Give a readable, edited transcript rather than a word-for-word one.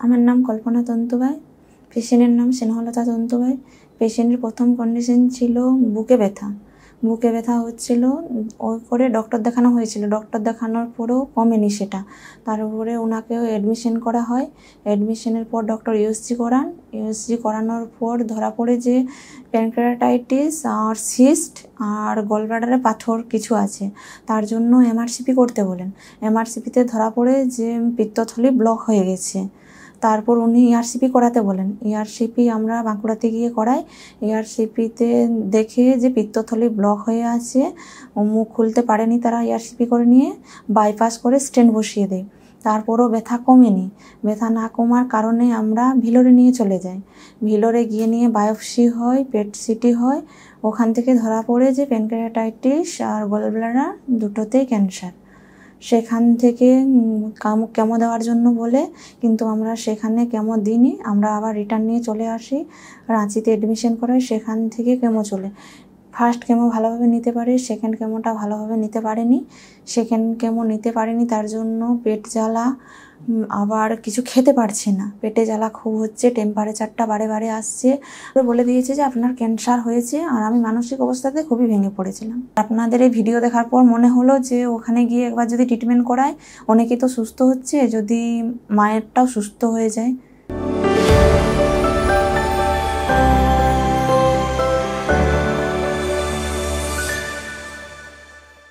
আমার নাম কল্পনা তন্তুবাই, পেশেন্টের নাম স্নেহলতা তন্তুবাই। পেশেন্টের প্রথম কন্ডিশন ছিল বুকে ব্যথা। বুকে ব্যথা হচ্ছিল, ওই করে ডক্টর দেখানো হয়েছিল। ডক্টর দেখানোর পরেও কমেনি সেটা। তারপরে ওনাকেও অ্যাডমিশন করা হয়। অ্যাডমিশনের পর ডক্টর ইউএসজি করান। ইউএসজি করানোর পর ধরা পড়ে যে প্যানক্রিয়াটাইটিস আর সিস্ট আর গলব্লাডারে পাথর কিছু আছে, তার জন্য এমআরসিপি করতে বলেন। এমআরসিপিতে ধরা পড়ে যে পিত্তথলি ব্লক হয়ে গেছে। তারপর উনি ইআরসিপি করাতে বলেন। ইআরসিপি আমরা বাঁকুড়াতে গিয়ে করাই। ইআরসিপিতে দেখে যে পিত্তথলি ব্লক হয়ে আছে, মুখ খুলতে পারেনি তারা, ইআরসিপি করে নিয়ে বাইপাস করে স্টেন্ট বসিয়ে দেয়। তারপরও ব্যথা কমেনি। ব্যথা না কমার কারণে আমরা ভিলোরে নিয়ে চলে যাই। ভিলোরে গিয়ে নিয়ে বায়োপসি হয়, পেট সিটি হয়। ওখান থেকে ধরা পড়ে যে প্যানক্রিয়াটাইটিস আর গলব্লাডার দুটোতেই ক্যান্সার। সেখান থেকে কেমো দেওয়ার জন্য বলে, কিন্তু আমরা সেখানে কেমো দিইনি। আমরা আবার রিটার্ন নিয়ে চলে আসি, রাঁচিতে অ্যাডমিশন করাই। সেখান থেকে কেমো চলে। ফার্স্ট কেমো ভালোভাবে নিতে পারে, সেকেন্ড কেমোটা ভালোভাবে নিতে পারেনি। সেকেন্ড কেমো নিতে পারেনি, তার জন্য পেট জ্বালা, আবার কিছু খেতে পারছে না, পেটে জ্বালা খুব হচ্ছে, টেম্পারেচারটা বারে বারে আসছে। বলে দিয়েছে যে আপনার ক্যান্সার হয়েছে। আর আমি মানসিক অবস্থাতে খুবই ভেঙে পড়েছিলাম। আপনাদের এই ভিডিও দেখার পর মনে হলো যে ওখানে গিয়ে একবার যদি ট্রিটমেন্ট করায়, অনেকেই তো সুস্থ হচ্ছে, যদি মায়েরটাও সুস্থ হয়ে যায়।